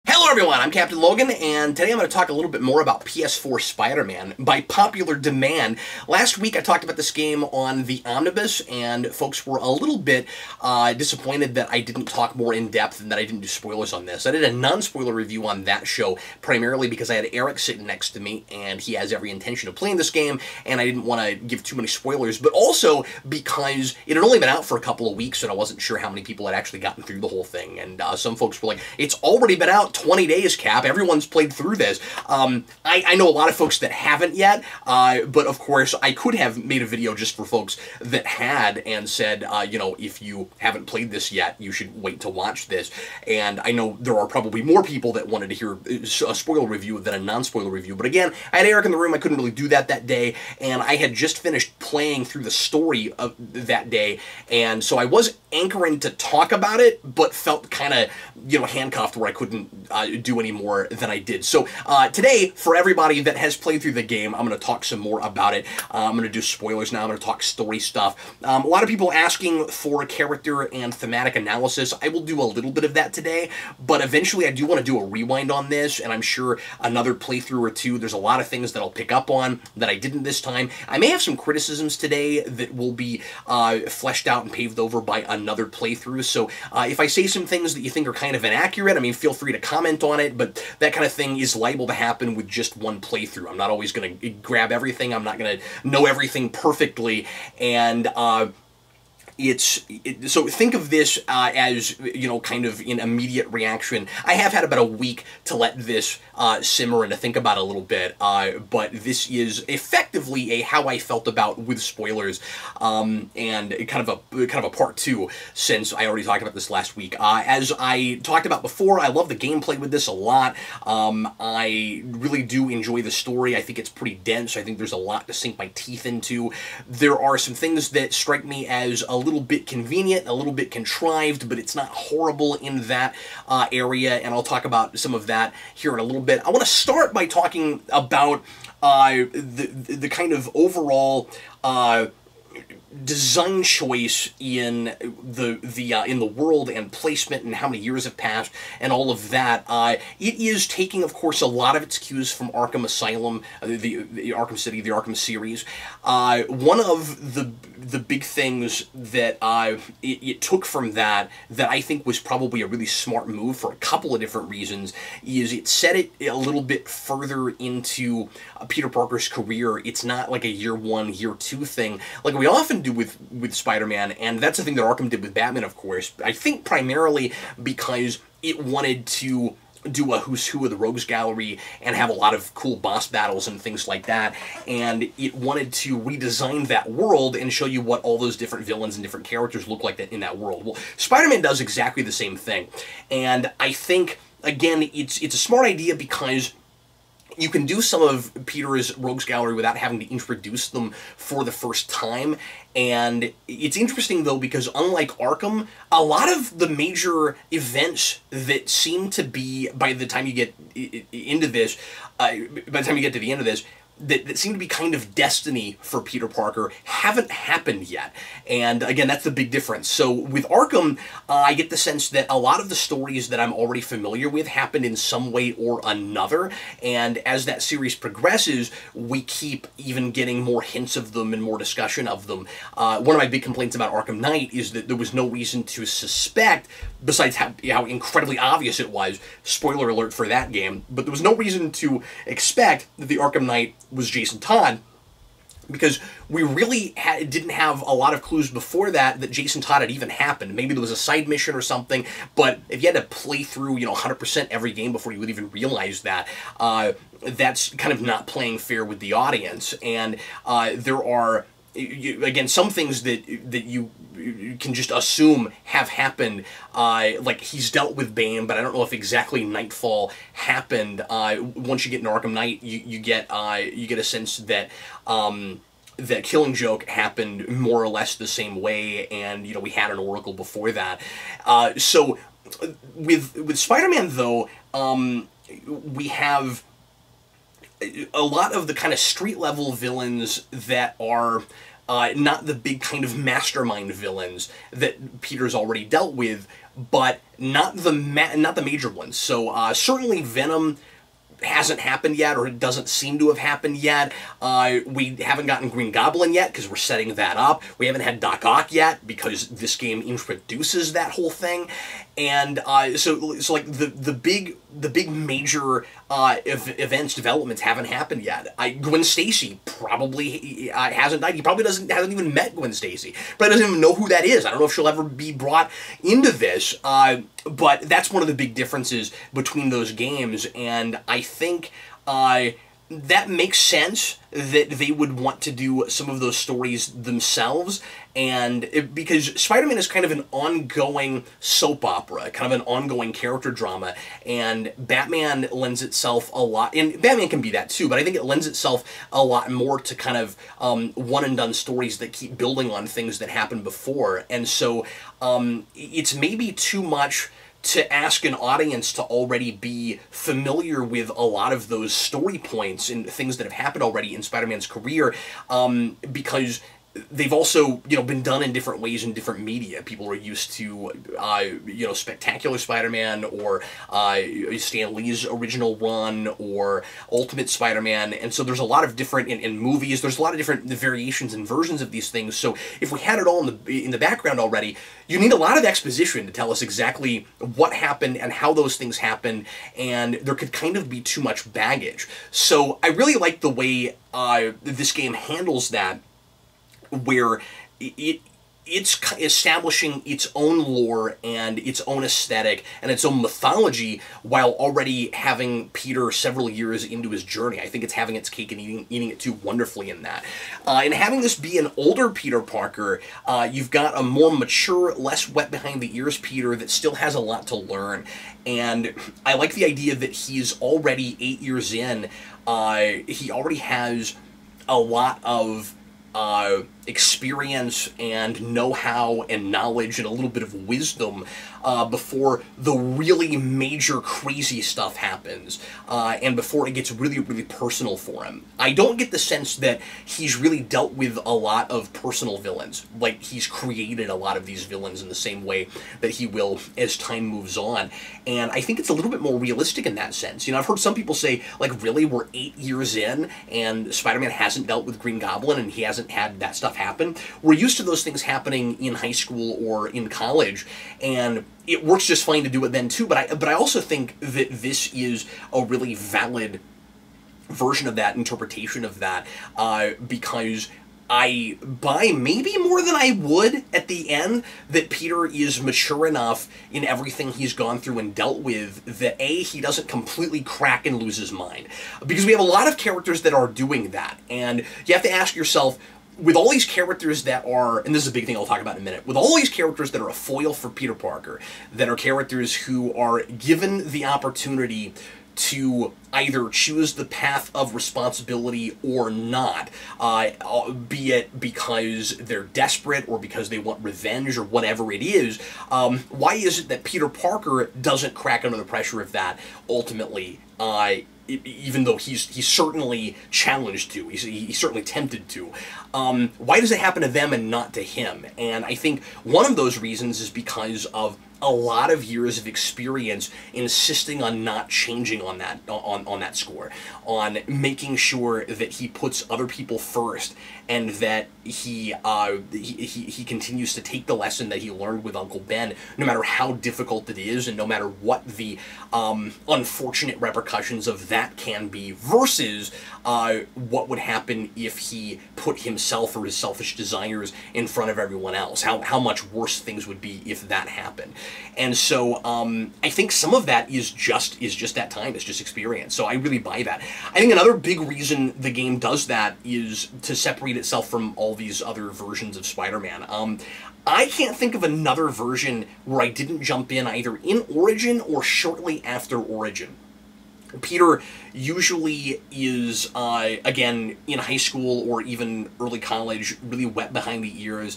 Hello everyone, I'm Captain Logan, and today I'm going to talk a little bit more about PS4 Spider-Man. By popular demand, last week I talked about this game on the Omnibus, and folks were a little bit disappointed that I didn't talk more in depth and that I didn't do spoilers on this. I did a non-spoiler review on that show, primarily because I had Eric sitting next to me, and he has every intention of playing this game, and I didn't want to give too many spoilers, but also because it had only been out for a couple of weeks, and I wasn't sure how many people had actually gotten through the whole thing, and some folks were like, it's already been out 20 days, Cap. Everyone's played through this. I know a lot of folks that haven't yet, but of course I could have made a video just for folks that had and said, you know, if you haven't played this yet, you should wait to watch this. And I know there are probably more people that wanted to hear a spoiler review than a non-spoiler review, but again, I had Eric in the room. I couldn't really do that day, and I had just finished playing through the story of that day, and so I was anchoring to talk about it, but felt kind of, you know, handcuffed where I couldn't do any more than I did. So today, for everybody that has played through the game, I'm going to talk some more about it. I'm going to do spoilers now. I'm going to talk story stuff. A lot of people asking for character and thematic analysis. I will do a little bit of that today, but eventually I do want to do a rewind on this, and I'm sure another playthrough or two. There's a lot of things that I'll pick up on that I didn't this time. I may have some criticisms today that will be fleshed out and paved over by another playthrough, so if I say some things that you think are kind of inaccurate, I mean, feel free to comment on it, but that kind of thing is liable to happen with just one playthrough. I'm not always going to grab everything. I'm not going to know everything perfectly, and so think of this as, you know, kind of an immediate reaction. I have had about a week to let this simmer and to think about it a little bit, but this is effectively a how I felt about with spoilers, and kind of a part two, since I already talked about this last week. As I talked about before, I love the gameplay with this a lot. I really do enjoy the story. I think it's pretty dense. I think there's a lot to sink my teeth into. There are some things that strike me as a little bit convenient, a little bit contrived, but it's not horrible in that area, and I'll talk about some of that here in a little bit. I want to start by talking about the kind of overall design choice in the world and placement and how many years have passed and all of that. It is taking, of course, a lot of its cues from Arkham Asylum, the Arkham City, the Arkham series. One of the big things that it took from that I think was probably a really smart move for a couple of different reasons is it set it a little bit further into Peter Parker's career. It's not like a year one, year two thing like we often do with Spider-Man, and that's the thing that Arkham did with Batman, of course. I think primarily because it wanted to do a who's who of the Rogues Gallery and have a lot of cool boss battles and things like that, and it wanted to redesign that world and show you what all those different villains and different characters look like in that world. Well, Spider-Man does exactly the same thing, and I think, again, it's a smart idea because you can do some of Peter's Rogues Gallery without having to introduce them for the first time, and it's interesting, though, because unlike Arkham, a lot of the major events that seem to be, by the time you get into this, by the time you get to the end of this, that seem to be kind of destiny for Peter Parker haven't happened yet. And again, that's the big difference. So with Arkham, I get the sense that a lot of the stories that I'm already familiar with happened in some way or another, and as that series progresses, we keep even getting more hints of them and more discussion of them. One of my big complaints about Arkham Knight is that there was no reason to suspect, besides how incredibly obvious it was, spoiler alert for that game, but there was no reason to expect that the Arkham Knight was Jason Todd, because we really didn't have a lot of clues before that Jason Todd had even happened. Maybe there was a side mission or something, but if you had to play through, you know, 100% every game before you would even realize that, that's kind of not playing fair with the audience. And there are, again, some things that you can just assume have happened, like he's dealt with Bane, but I don't know if exactly Nightfall happened. Once you get into Arkham Knight, you get a sense that that Killing Joke happened more or less the same way, and, you know, we had an Oracle before that. So with Spider-Man, though, we have a lot of the kind of street-level villains that are not the big kind of mastermind villains that Peter's already dealt with, but not the major ones. So certainly Venom hasn't happened yet, or it doesn't seem to have happened yet. We haven't gotten Green Goblin yet, because we're setting that up. We haven't had Doc Ock yet, because this game introduces that whole thing. And so like the big major events, developments haven't happened yet. Gwen Stacy probably hasn't died. He probably hasn't even met Gwen Stacy. Probably doesn't even know who that is. I don't know if she'll ever be brought into this. But that's one of the big differences between those games, and I think that makes sense that they would want to do some of those stories themselves, and because Spider-Man is kind of an ongoing soap opera, kind of an ongoing character drama, and Batman lends itself a lot, and Batman can be that too, but I think it lends itself a lot more to kind of one-and-done stories that keep building on things that happened before, and so it's maybe too much to ask an audience to already be familiar with a lot of those story points and things that have happened already in Spider-Man's career, because they've also, been done in different ways in different media. People are used to, Spectacular Spider-Man, or Stan Lee's original run, or Ultimate Spider-Man, and so there's a lot of different, in movies, there's a lot of different variations and versions of these things, so if we had it all in the background already, you need a lot of exposition to tell us exactly what happened and how those things happened, and there could kind of be too much baggage. So I really like the way this game handles that, where it's establishing its own lore and its own aesthetic and its own mythology while already having Peter several years into his journey. I think it's having its cake and eating it too wonderfully in that. And having this be an older Peter Parker, you've got a more mature, less wet behind the ears Peter that still has a lot to learn. And I like the idea that he's already 8 years in. He already has a lot of experience and know-how and knowledge and a little bit of wisdom before the really major crazy stuff happens, and before it gets really, really personal for him. I don't get the sense that he's really dealt with a lot of personal villains, like he's created a lot of these villains in the same way that he will as time moves on, and I think it's a little bit more realistic in that sense. I've heard some people say, like, really, we're 8 years in and Spider-Man hasn't dealt with Green Goblin and he hasn't had that stuff happen. We're used to those things happening in high school or in college, and it works just fine to do it then too, but I also think that this is a really valid version of that, interpretation of that, because I buy maybe more than I would at the end that Peter is mature enough in everything he's gone through and dealt with that A, he doesn't completely crack and lose his mind. Because we have a lot of characters that are doing that, and you have to ask yourself, with all these characters that are, and this is a big thing I'll talk about in a minute, with all these characters that are a foil for Peter Parker, that are characters who are given the opportunity to either choose the path of responsibility or not, be it because they're desperate or because they want revenge or whatever it is, why is it that Peter Parker doesn't crack under the pressure of that ultimately, even though he's certainly challenged to, he's certainly tempted to? Why does it happen to them and not to him? And I think one of those reasons is because of a lot of years of experience insisting on not changing on that on that score, on making sure that he puts other people first, and that he continues to take the lesson that he learned with Uncle Ben, no matter how difficult it is, and no matter what the unfortunate repercussions of that can be, versus what would happen if he put himself or his selfish desires in front of everyone else. How much worse things would be if that happened. And so I think some of that is just that time, it's just experience. So I really buy that. I think another big reason the game does that is to separate itself from all these other versions of Spider-Man. I can't think of another version where I didn't jump in either in Origin or shortly after Origin. Peter usually is, again, in high school or even early college, really wet behind the ears.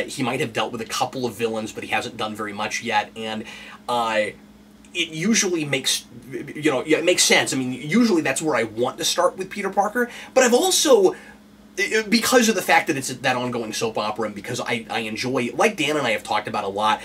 He might have dealt with a couple of villains, but he hasn't done very much yet, and it usually makes, it makes sense. I mean, usually that's where I want to start with Peter Parker, but I've also because of the fact that it's that ongoing soap opera, and because I enjoy, like Dan and I have talked about a lot,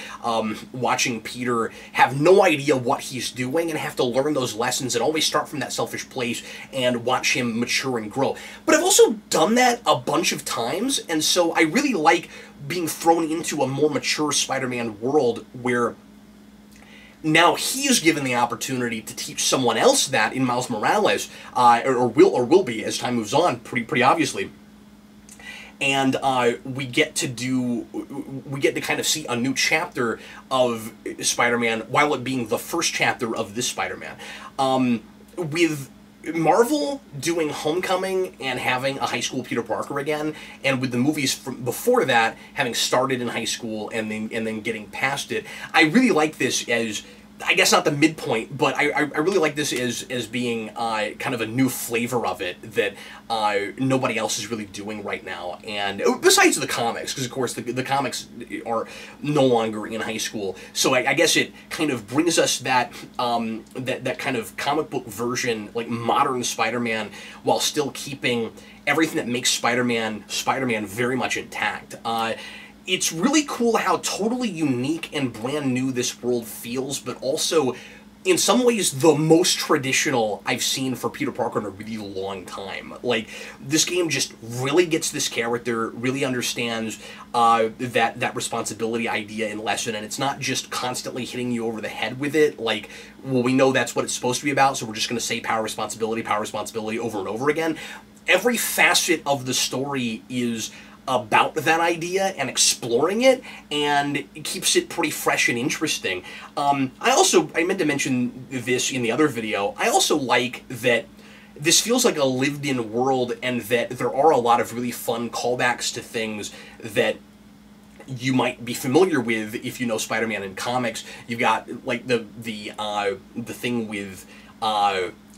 watching Peter have no idea what he's doing and have to learn those lessons and always start from that selfish place and watch him mature and grow. But I've also done that a bunch of times, and so I really like being thrown into a more mature Spider-Man world where now he is given the opportunity to teach someone else that in Miles Morales, or will be as time moves on, pretty obviously. And we get to kind of see a new chapter of Spider-Man while it being the first chapter of this Spider-Man. With Marvel doing Homecoming and having a high school Peter Parker again, and with the movies from before that having started in high school and then getting past it, I really like this as, I guess not the midpoint, but I really like this as being kind of a new flavor of it that nobody else is really doing right now. And besides the comics, because of course the comics are no longer in high school, so I guess it kind of brings us that that kind of comic book version, like modern Spider-Man, while still keeping everything that makes Spider-Man very much intact. It's really cool how totally unique and brand new this world feels, but also, in some ways, the most traditional I've seen for Peter Parker in a really long time. Like, this game just really gets this character, really understands that responsibility idea and lesson, and it's not just constantly hitting you over the head with it, like, well, we know that's what it's supposed to be about, so we're just going to say power, responsibility over and over again. Every facet of the story is about that idea and exploring it, and it keeps it pretty fresh and interesting. I meant to mention this in the other video, I also like that this feels like a lived-in world, and that there are a lot of really fun callbacks to things that you might be familiar with if you know Spider-Man in comics. You've got, like, the thing with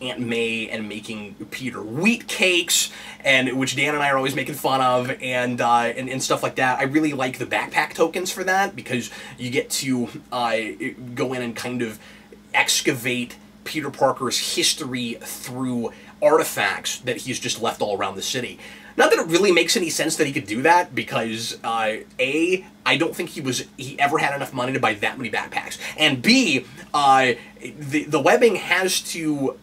Aunt May and making Peter wheat cakes, and which Dan and I are always making fun of, and stuff like that. I really like the backpack tokens for that, because you get to go in and kind of excavate Peter Parker's history through artifacts that he's just left all around the city. Not that it really makes any sense that he could do that, because A, I don't think he ever had enough money to buy that many backpacks, and B, the webbing has to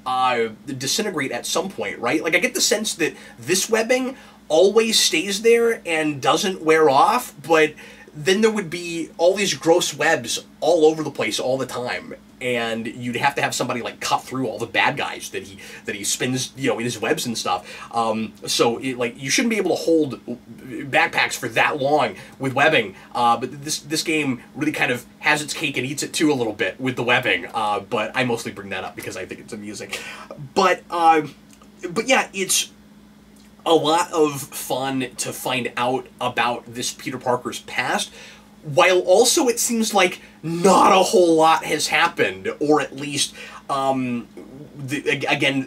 disintegrate at some point, right? Like, I get the sense that this webbing always stays there and doesn't wear off, but then there would be all these gross webs all over the place all the time, and you'd have to have somebody, like, cut through all the bad guys that he spins, you know, in his webs and stuff. So you shouldn't be able to hold backpacks for that long with webbing. But this game really kind of has its cake and eats it too a little bit with the webbing. But I mostly bring that up because I think it's amusing. But yeah, it's a lot of fun to find out about this Peter Parker's past, while also it seems like not a whole lot has happened, or at least, again,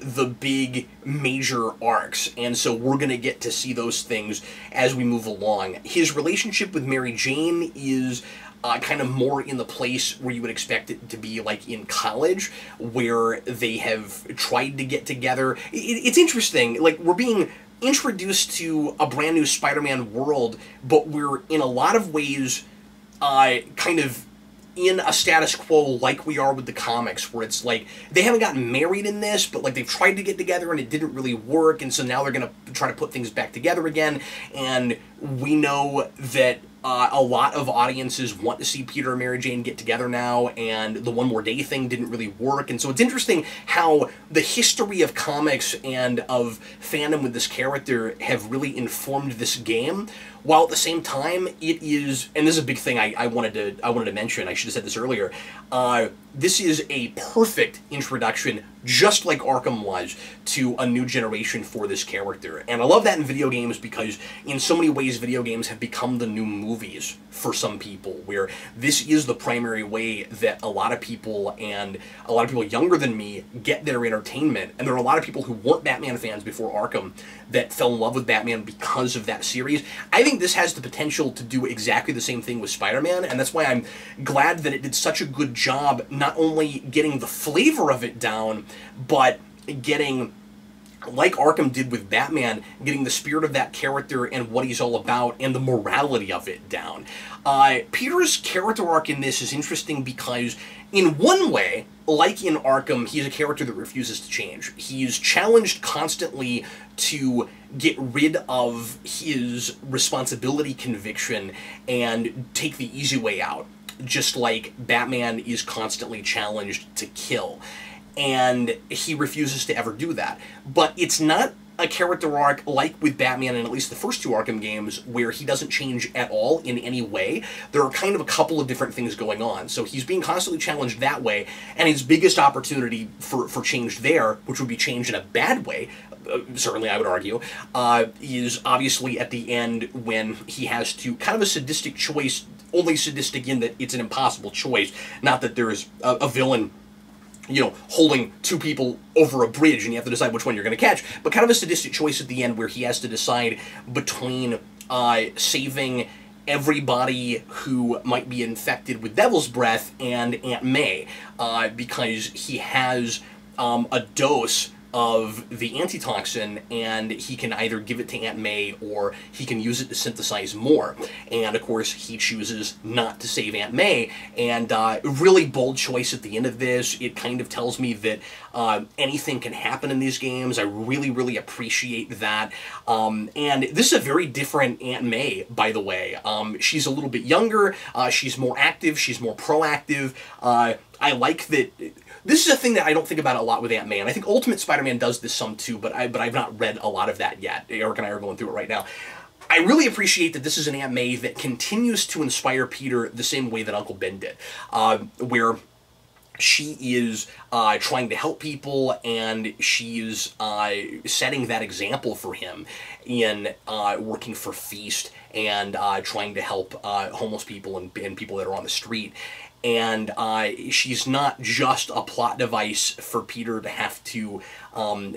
the big major arcs, and so we're going to get to see those things as we move along. His relationship with Mary Jane is kind of more in the place where you would expect it to be, like in college, where they have tried to get together. It's interesting, like, we're being introduced to a brand new Spider-Man world, but we're in a lot of ways kind of in a status quo like we are with the comics, where it's like they haven't gotten married in this, but like they've tried to get together and it didn't really work, and so now they're going to try to put things back together again, and we know that a lot of audiences want to see Peter and Mary Jane get together now, and the One More Day thing didn't really work, and so it's interesting how the history of comics and of fandom with this character have really informed this game, while at the same time it is, and this is a big thing I wanted to mention, I should have said this earlier, this is a perfect introduction, just like Arkham was, to a new generation for this character. And I love that in video games, because in so many ways video games have become the new movies for some people, where this is the primary way that a lot of people, and a lot of people younger than me, get their entertainment. And there are a lot of people who weren't Batman fans before Arkham that fell in love with Batman because of that series. I think this has the potential to do exactly the same thing with Spider-Man, and that's why I'm glad that it did such a good job not only getting the flavor of it down, but getting like Arkham did with Batman, getting the spirit of that character and what he's all about and the morality of it down. Peter's character arc in this is interesting because, in one way, like in Arkham, he's a character that refuses to change. He's challenged constantly to get rid of his responsibility conviction and take the easy way out, just like Batman is constantly challenged to kill. And he refuses to ever do that. But it's not a character arc like with Batman in at least the first two Arkham games where he doesn't change at all in any way. There are kind of a couple of different things going on. So he's being constantly challenged that way, and his biggest opportunity for change there, which would be change in a bad way, certainly I would argue, is obviously at the end when he has to, kind of a sadistic choice, only sadistic in that it's an impossible choice, not that there is a villain, you know, holding two people over a bridge and you have to decide which one you're going to catch, but kind of a sadistic choice at the end where he has to decide between saving everybody who might be infected with Devil's Breath and Aunt May, because he has a dose of the antitoxin, and he can either give it to Aunt May or he can use it to synthesize more. And of course, he chooses not to save Aunt May, and a really bold choice at the end of this. It kind of tells me that anything can happen in these games. I really, really appreciate that. And this is a very different Aunt May, by the way. She's a little bit younger, she's more active, she's more proactive. I like that. This is a thing that I don't think about a lot with Aunt May, and I think Ultimate Spider-Man does this some too, but I've not read a lot of that yet. Eric and I are going through it right now. I really appreciate that this is an Aunt May that continues to inspire Peter the same way that Uncle Ben did, where she is trying to help people, and she's setting that example for him in working for Feast and trying to help homeless people and people that are on the street. And she's not just a plot device for Peter to have to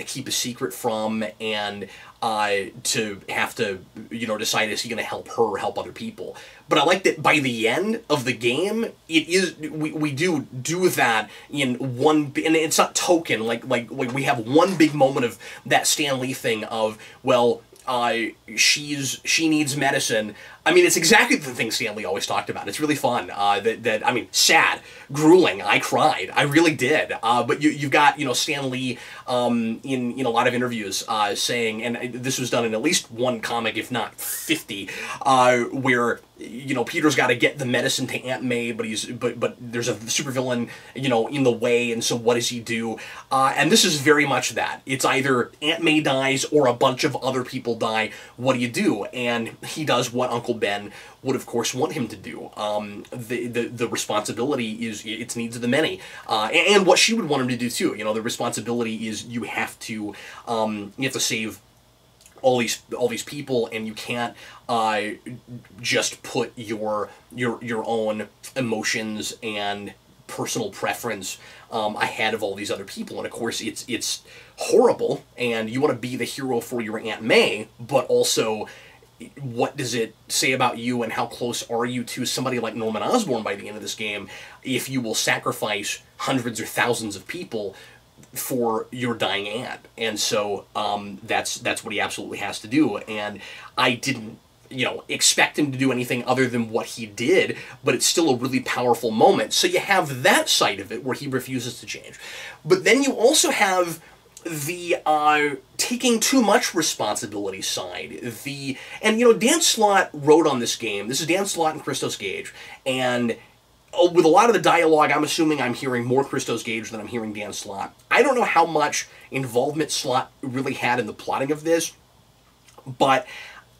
keep a secret from, and to have to, you know, decide is he going to help her or help other people. But I like that by the end of the game, it is we do that in one, and it's not token, like we have one big moment of that Stan Lee thing of, well, she needs medicine. I mean, it's exactly the thing Stan Lee always talked about. It's really fun. I mean, sad, grueling. I cried. I really did. But you've got, you know, Stan Lee in a lot of interviews saying, and this was done in at least one comic, if not 50, where, you know, Peter's got to get the medicine to Aunt May, but there's a supervillain, you know, in the way, and so what does he do? And this is very much that. It's either Aunt May dies or a bunch of other people die. What do you do? And he does what Uncle Ben would, of course, want him to do. The responsibility is its needs of the many, and what she would want him to do too. You know, the responsibility is you have to save all these people, and you can't just put your own emotions and personal preference ahead of all these other people. And of course, it's horrible, and you want to be the hero for your Aunt May, but also, what does it say about you, and how close are you to somebody like Norman Osborn by the end of this game if you will sacrifice hundreds or thousands of people for your dying aunt? And so that's what he absolutely has to do. And I didn't, you know, expect him to do anything other than what he did, but it's still a really powerful moment. So you have that side of it where he refuses to change. But then you also have the taking too much responsibility side. And you know, Dan Slott wrote on this game. This is Dan Slott and Christos Gage, and with a lot of the dialogue, I'm assuming I'm hearing more Christos Gage than I'm hearing Dan Slott. I don't know how much involvement Slott really had in the plotting of this, but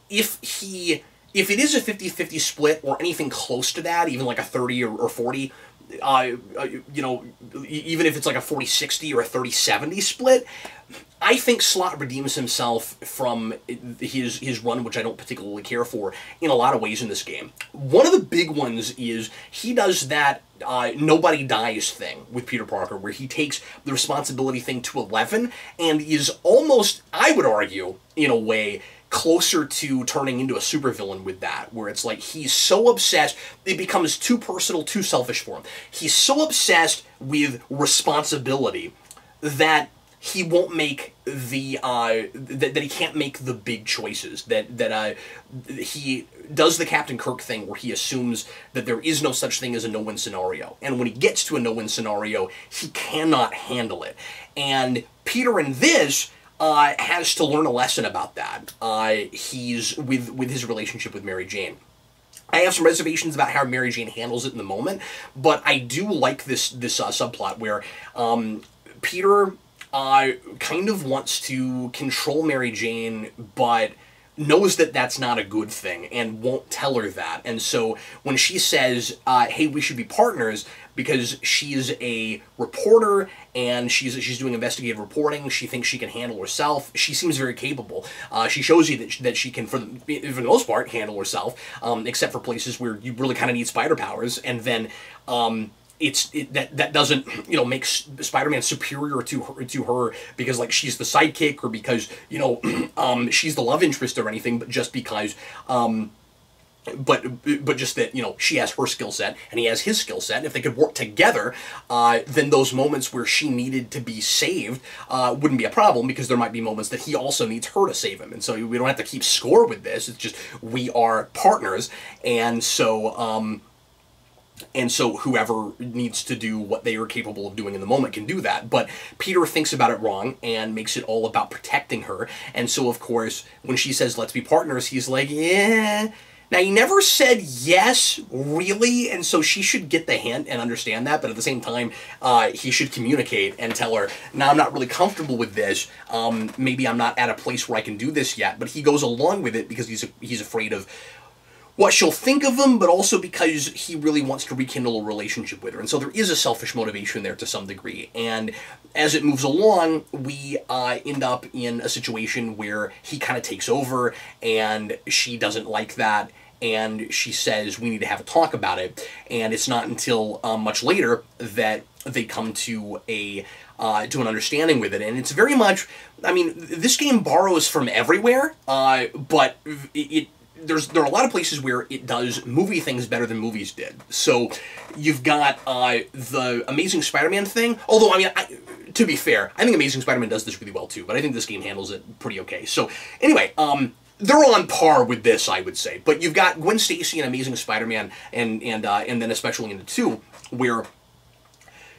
if it is a 50-50 split or anything close to that, even like a 30 or 40, you know, even if it's like a 40-60 or a 30-70 split, I think Slott redeems himself from his run, which I don't particularly care for, in a lot of ways in this game. One of the big ones is he does that nobody dies thing with Peter Parker, where he takes the responsibility thing to 11 and is almost, I would argue, in a way, closer to turning into a supervillain with that, where it's like he's so obsessed, it becomes too personal, too selfish for him. He's so obsessed with responsibility that he won't make the that he can't make the big choices, that he does the Captain Kirk thing where he assumes that there is no such thing as a no-win scenario, and when he gets to a no-win scenario, he cannot handle it. And Peter in this has to learn a lesson about that. He's with his relationship with Mary Jane. I have some reservations about how Mary Jane handles it in the moment, but I do like this subplot where Peter kind of wants to control Mary Jane, but knows that that's not a good thing and won't tell her that. And so when she says, hey, we should be partners, because she's a reporter and she's doing investigative reporting, she thinks she can handle herself. She seems very capable. She shows you that she can, for the most part, handle herself, except for places where you really kind of need spider powers. And then that doesn't, you know, make Spider-Man superior to her because, like, she's the sidekick, or because, you know, she's the love interest or anything, but just because but just that, you know, she has her skill set and he has his skill set. If they could work together, then those moments where she needed to be saved wouldn't be a problem, because there might be moments that he also needs her to save him. And so we don't have to keep score with this. It's just we are partners, and so whoever needs to do what they are capable of doing in the moment can do that. But Peter thinks about it wrong and makes it all about protecting her. And so, of course, when she says, let's be partners, he's like, yeah. Now, he never said yes, really, and so she should get the hint and understand that, but at the same time, he should communicate and tell her, now, I'm not really comfortable with this, maybe I'm not at a place where I can do this yet, but he goes along with it because he's afraid of what she'll think of him, but also because he really wants to rekindle a relationship with her. And so there is a selfish motivation there to some degree. And as it moves along, we end up in a situation where he kind of takes over, and she doesn't like that, and she says, we need to have a talk about it. And it's not until much later that they come to an understanding with it. And it's very much, I mean, this game borrows from everywhere, but there are a lot of places where it does movie things better than movies did. So you've got the Amazing Spider-Man thing, although, I mean, to be fair, I think Amazing Spider-Man does this really well too, but I think this game handles it pretty okay. So anyway, they're on par with this, I would say. But you've got Gwen Stacy in Amazing Spider-Man, and then especially in the 2, where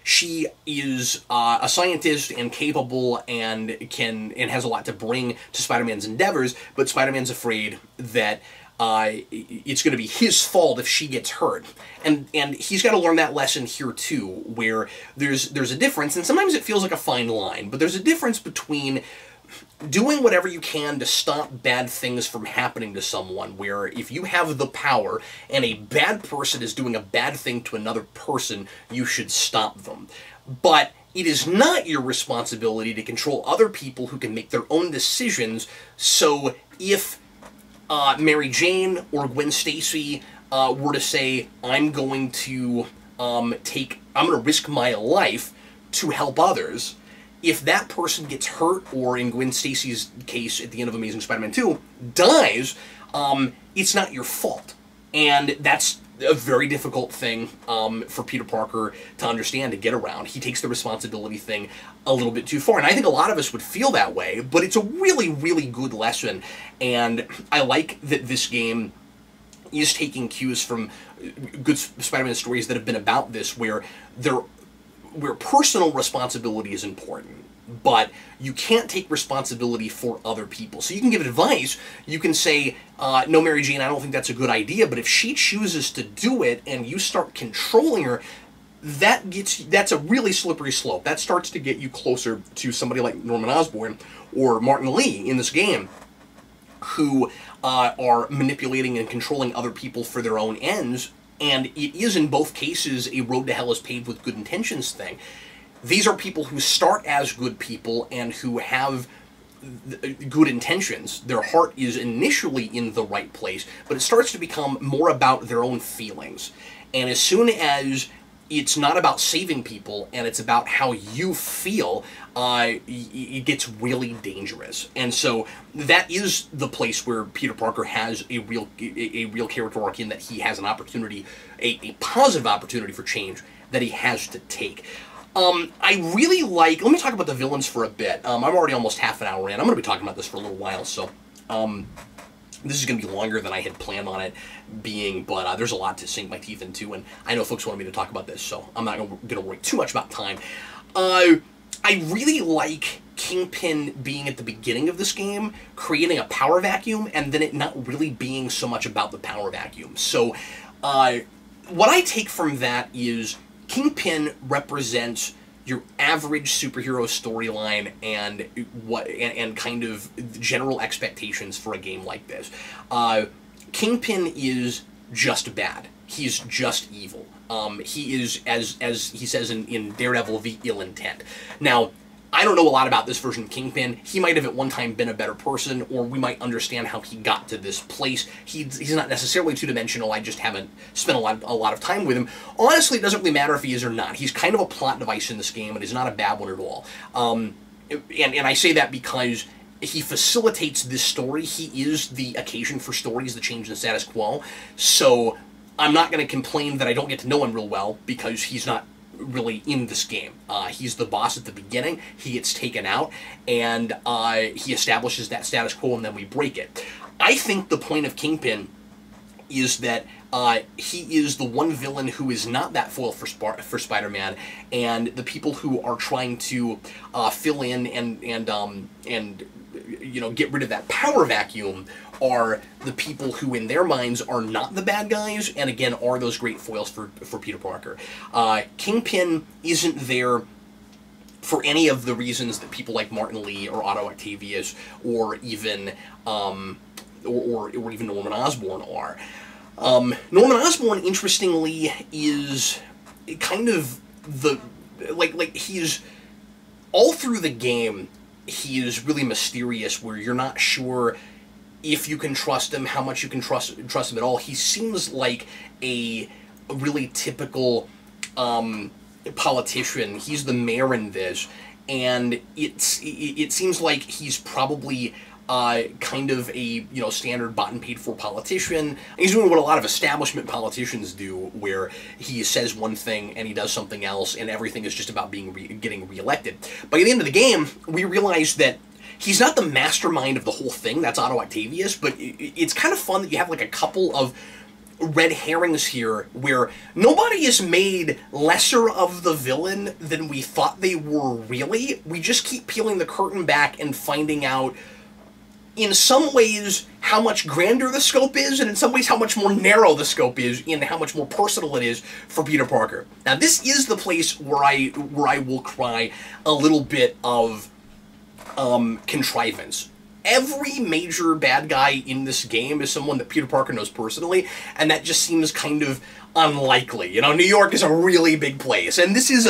she is a scientist and capable and has a lot to bring to Spider-Man's endeavors, but Spider-Man's afraid that it's going to be his fault if she gets hurt. And he's got to learn that lesson here too, where there's a difference, and sometimes it feels like a fine line, but there's a difference between doing whatever you can to stop bad things from happening to someone, where if you have the power and a bad person is doing a bad thing to another person, you should stop them. But it is not your responsibility to control other people who can make their own decisions. So if Mary Jane or Gwen Stacy were to say, I'm going to risk my life to help others, if that person gets hurt, or in Gwen Stacy's case at the end of Amazing Spider-Man 2, dies, it's not your fault. And that's a very difficult thing for Peter Parker to understand, to get around. He takes the responsibility thing a little bit too far. And I think a lot of us would feel that way, but it's a really, really good lesson. And I like that this game is taking cues from good Spider-Man stories that have been about this, where personal responsibility is important, but you can't take responsibility for other people. So you can give advice, you can say, no, Mary Jane, I don't think that's a good idea, but if she chooses to do it and you start controlling her, that's a really slippery slope. That starts to get you closer to somebody like Norman Osborn or Martin Lee in this game, who are manipulating and controlling other people for their own ends. And it is, in both cases, a road to hell is paved with good intentions thing. These are people who start as good people and who have good intentions. Their heart is initially in the right place, but it starts to become more about their own feelings. And as soon as it's not about saving people and it's about how you feel, it gets really dangerous. And so that is the place where Peter Parker has a real character arc, in that he has an opportunity, a positive opportunity for change that he has to take. I really like, let me talk about the villains for a bit. I'm already almost half an hour in. I'm going to be talking about this for a little while, so this is going to be longer than I had planned on it being, but there's a lot to sink my teeth into, and I know folks want me to talk about this, so I'm not going to worry too much about time. I really like Kingpin being at the beginning of this game, creating a power vacuum, and then it not really being so much about the power vacuum. So, what I take from that is Kingpin represents your average superhero storyline and kind of general expectations for a game like this. Kingpin is just bad. He's just evil. He is, as he says in Daredevil, the ill intent. Now, I don't know a lot about this version of Kingpin. He might have at one time been a better person, or we might understand how he got to this place. He's not necessarily two-dimensional. I just haven't spent a lot of time with him. Honestly, it doesn't really matter if he is or not. He's kind of a plot device in this game, and he's not a bad one at all. And I say that because he facilitates this story. He is the occasion for stories that change the status quo. So I'm not going to complain that I don't get to know him real well, because he's not really in this game. He's the boss at the beginning, he gets taken out, and he establishes that status quo, and then we break it. I think the point of Kingpin is that he is the one villain who is not that foil for Spider-Man, and the people who are trying to fill in and you know, get rid of that power vacuum are the people who, in their minds, are not the bad guys, and again, are those great foils for Peter Parker. Kingpin isn't there for any of the reasons that people like Martin Lee or Otto Octavius or even or even Norman Osborn are. Norman Osborn, interestingly, is kind of the like he's all through the game. He is really mysterious, where you're not sure if you can trust him, how much you can trust him at all. He seems like a really typical politician. He's the mayor in this, and it seems like he's probably kind of a, you know, standard bought and paid for politician. He's doing what a lot of establishment politicians do, where he says one thing and he does something else, and everything is just about getting reelected. By the end of the game, we realize that he's not the mastermind of the whole thing. That's Otto Octavius, but it's kind of fun that you have like a couple of red herrings here where nobody is made lesser of the villain than we thought they were really. We just keep peeling the curtain back and finding out, in some ways, how much grander the scope is, and in some ways how much more narrow the scope is, and how much more personal it is for Peter Parker. Now, this is the place where I will cry a little bit of contrivance. Every major bad guy in this game is someone that Peter Parker knows personally, and that just seems kind of unlikely. You know, New York is a really big place, and this is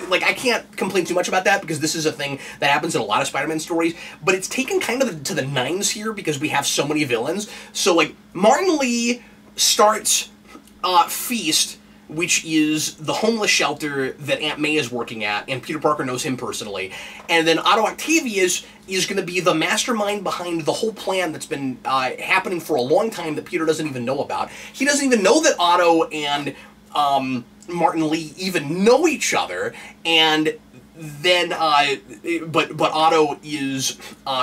like, I can't complain too much about that, because this is a thing that happens in a lot of Spider-Man stories, but it's taken kind of to the nines here, because we have so many villains. So, like, Martin Lee starts Feast, which is the homeless shelter that Aunt May is working at, and Peter Parker knows him personally. And then Otto Octavius is going to be the mastermind behind the whole plan that's been happening for a long time that Peter doesn't even know about. He doesn't even know that Otto and Martin Lee even know each other, and then, but Otto is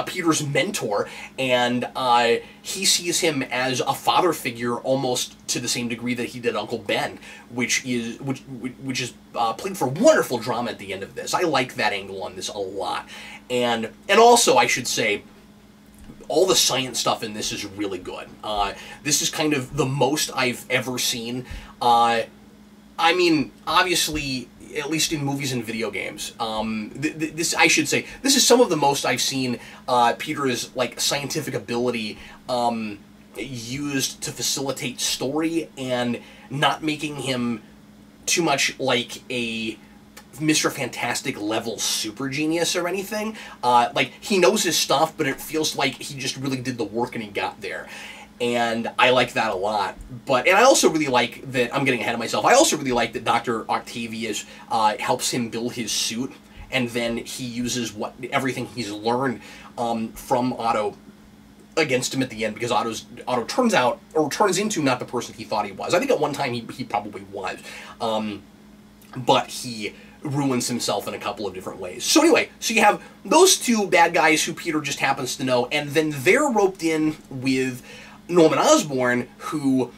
Peter's mentor, and he sees him as a father figure almost to the same degree that he did Uncle Ben, which is played for wonderful drama at the end of this. I like that angle on this a lot, and also I should say, all the science stuff in this is really good. This is kind of the most I've ever seen. I mean, obviously, at least in movies and video games. This, I should say, this is some of the most I've seen Peter's, like, scientific ability used to facilitate story, and not making him too much like a Mr. Fantastic level super genius or anything. Like, he knows his stuff, but it feels like he just really did the work and he got there. And I like that a lot. And I also really like that, I'm getting ahead of myself, I also really like that Dr. Octavius helps him build his suit, and then he uses everything he's learned from Otto against him at the end, because Otto turns into not the person he thought he was. I think at one time he probably was. But he ruins himself in a couple of different ways. So anyway, so you have those two bad guys who Peter just happens to know, and then they're roped in with Norman Osborn, who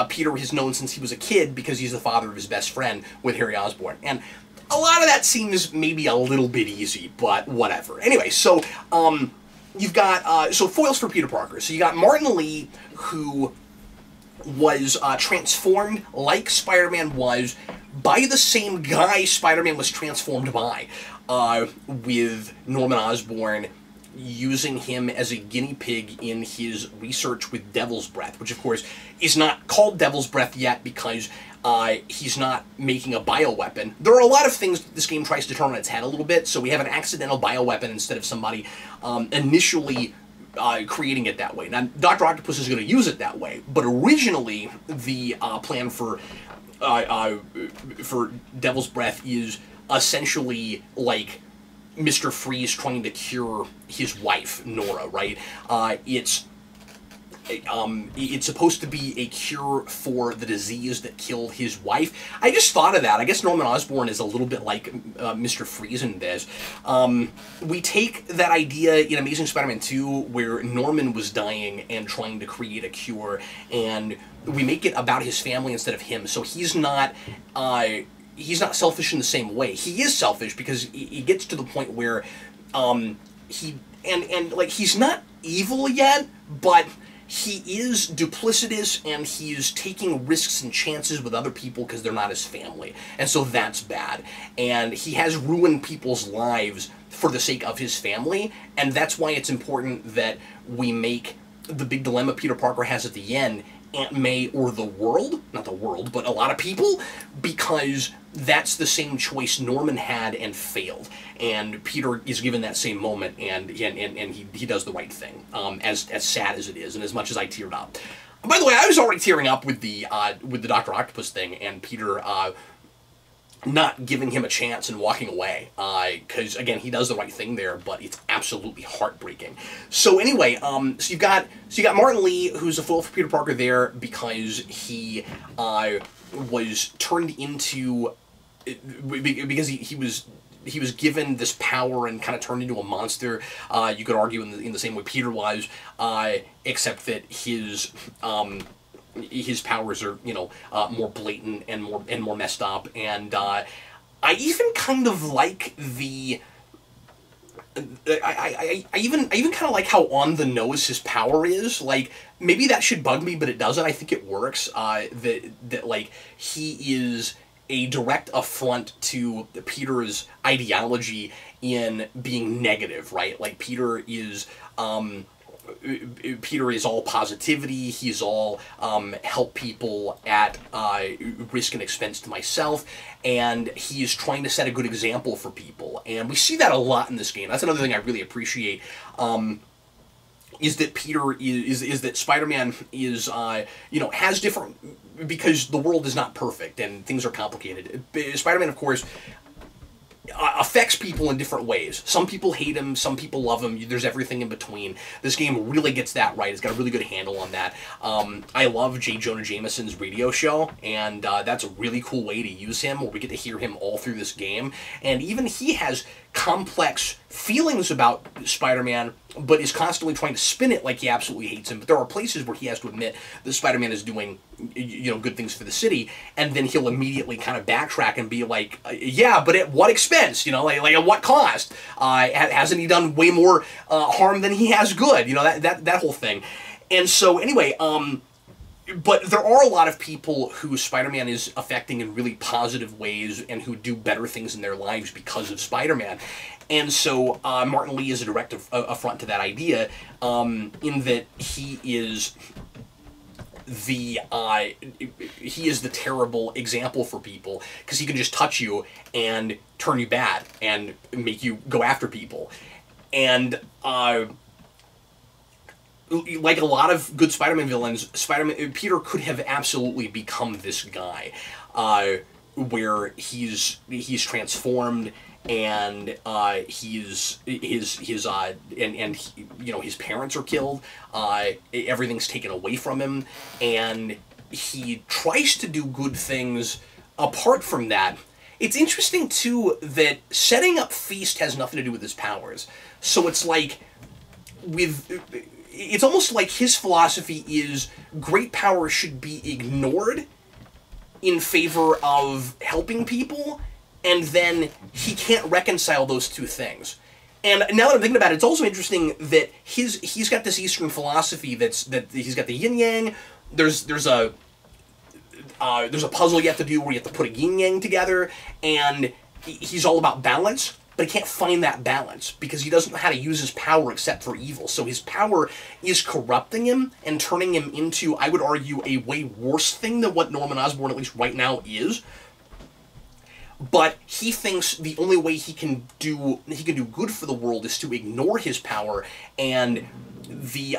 Peter has known since he was a kid because he's the father of his best friend with Harry Osborn. And a lot of that seems maybe a little bit easy, but whatever. Anyway, so you've got so foils for Peter Parker. So you got Martin Lee, who was transformed like Spider-Man was by the same guy Spider-Man was transformed by, with Norman Osborn using him as a guinea pig in his research with Devil's Breath, which of course is not called Devil's Breath yet because he's not making a bioweapon. There are a lot of things this game tries to turn on its head a little bit, so we have an accidental bioweapon instead of somebody initially creating it that way. Now, Dr. Octopus is going to use it that way, but originally the plan for Devil's Breath is essentially like Mr. Freeze trying to cure his wife, Nora, right? It's supposed to be a cure for the disease that killed his wife. I just thought of that. I guess Norman Osborn is a little bit like Mr. Freeze in this. We take that idea in Amazing Spider-Man 2 where Norman was dying and trying to create a cure, and we make it about his family instead of him. So he's not selfish in the same way. He is selfish because he gets to the point where he's not evil yet, but he is duplicitous, and he's taking risks and chances with other people because they're not his family. And so that's bad. And he has ruined people's lives for the sake of his family, and that's why it's important that we make the big dilemma Peter Parker has at the end Aunt May or the world, not the world, but a lot of people, because that's the same choice Norman had and failed, and Peter is given that same moment, and he does the right thing, as sad as it is, and as much as I teared up. By the way, I was already tearing up with the Dr. Octopus thing, and Peter not giving him a chance and walking away, because again, he does the right thing there, but it's absolutely heartbreaking. So anyway, so you got Martin Lee, who's a foil for Peter Parker there because he was turned into, because he was given this power and kind of turned into a monster. You could argue in the same way Peter was, except that his powers are, more blatant and more messed up, and I even kind of like the. I even kind of like how on the nose his power is. Like, maybe that should bug me, but it doesn't. I think it works. That like he is a direct affront to Peter's ideology in being negative, right? Like Peter is all positivity. He's all help people at risk and expense to myself, and he is trying to set a good example for people. And we see that a lot in this game. That's another thing I really appreciate. Is that Peter is that Spider-Man is has different, because the world is not perfect and things are complicated. Spider-Man, of course, affects people in different ways. Some people hate him, some people love him, there's everything in between. This game really gets that right. It's got a really good handle on that. I love J. Jonah Jameson's radio show, and that's a really cool way to use him, where we get to hear him all through this game. And even he has complex feelings about Spider-Man, but is constantly trying to spin it like he absolutely hates him. But there are places where he has to admit that Spider-Man is doing, good things for the city, and then he'll immediately kind of backtrack and be like, yeah, but at what expense? Like at what cost? Hasn't he done way more harm than he has good? That whole thing. And so anyway, but there are a lot of people who Spider-Man is affecting in really positive ways and who do better things in their lives because of Spider-Man. And so Martin Lee is a direct affront to that idea, in that he is the terrible example for people, because he can just touch you and turn you bad and make you go after people. And like a lot of good Spider-Man villains, Peter could have absolutely become this guy, where he's transformed, and his parents are killed. Everything's taken away from him, and he tries to do good things apart from that, It's interesting, too, that setting up Feast has nothing to do with his powers. So it's like, it's almost like his philosophy is great power should be ignored in favor of helping people, and then he can't reconcile those two things. And now that I'm thinking about it, it's also interesting that he's got this Eastern philosophy that he's got the yin yang. There's a puzzle you have to do where you have to put a yin yang together, and he's all about balance, but he can't find that balance because he doesn't know how to use his power except for evil. So his power is corrupting him and turning him into, I would argue, a way worse thing than what Norman Osborn, at least right now, is. But he thinks the only way he can do good for the world is to ignore his power, and the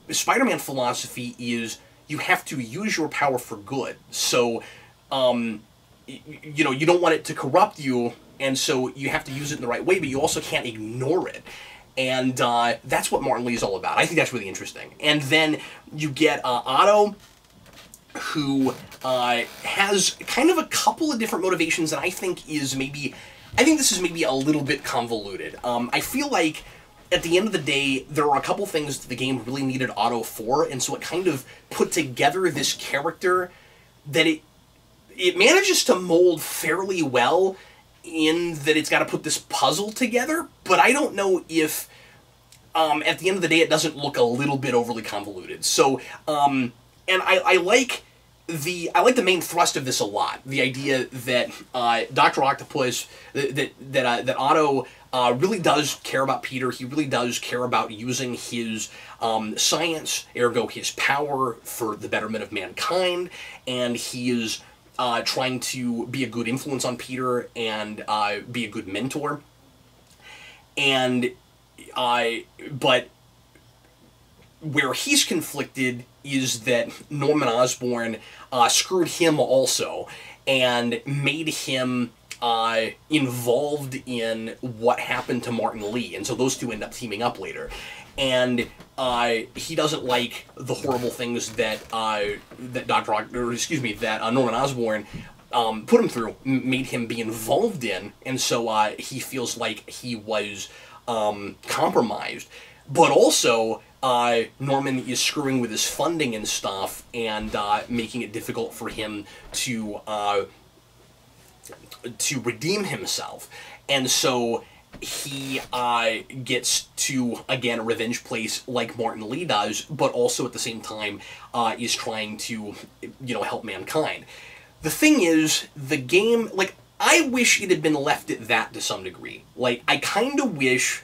Spider-Man philosophy is you have to use your power for good. So, you know, you don't want it to corrupt you, and so you have to use it in the right way, but you also can't ignore it. And that's what Martin Lee is all about. I think that's really interesting. And then you get Otto, who has kind of a couple of different motivations that I think is maybe... I think this is maybe a little bit convoluted. I feel like, at the end of the day, there are a couple things that the game really needed Otto for, and so it kind of put together this character that it manages to mold fairly well, in that it's got to put this puzzle together, but I don't know if, at the end of the day, it doesn't look a little bit overly convoluted. So, and I like the main thrust of this a lot. The idea that Dr. Octopus, that Otto really does care about Peter. He really does care about using his science, ergo his power, for the betterment of mankind, and he is trying to be a good influence on Peter and be a good mentor. And but where he's conflicted is that Norman Osborn screwed him also and made him involved in what happened to Martin Lee, and so those two end up teaming up later. And he doesn't like the horrible things that Norman Osborn put him through, made him be involved in, and so he feels like he was compromised. But also, Norman is screwing with his funding and stuff, and making it difficult for him to redeem himself. And so he gets to, again, revenge place like Martin Lee does, but also at the same time is trying to, you know, help mankind. The thing is, the game, like, I wish it had been left at that to some degree. Like, I kind of wish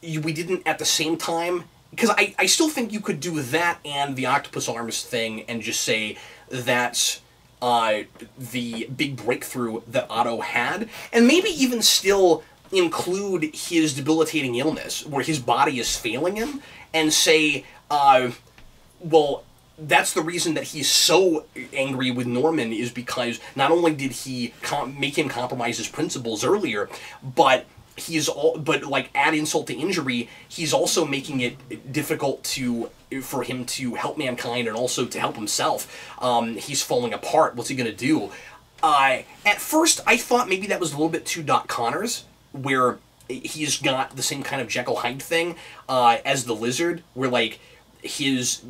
we didn't at the same time, because I still think you could do that and the Octopus Arms thing and just say that's the big breakthrough that Otto had, and maybe even still include his debilitating illness, where his body is failing him, and say, well, that's the reason that he's so angry with Norman, is because not only did he make him compromise his principles earlier, but like, add insult to injury, he's also making it difficult for him to help mankind and also to help himself. He's falling apart. What's he gonna do? At first, I thought maybe that was a little bit too Doc Connors, where he's got the same kind of Jekyll Hyde thing as the Lizard, where, like, his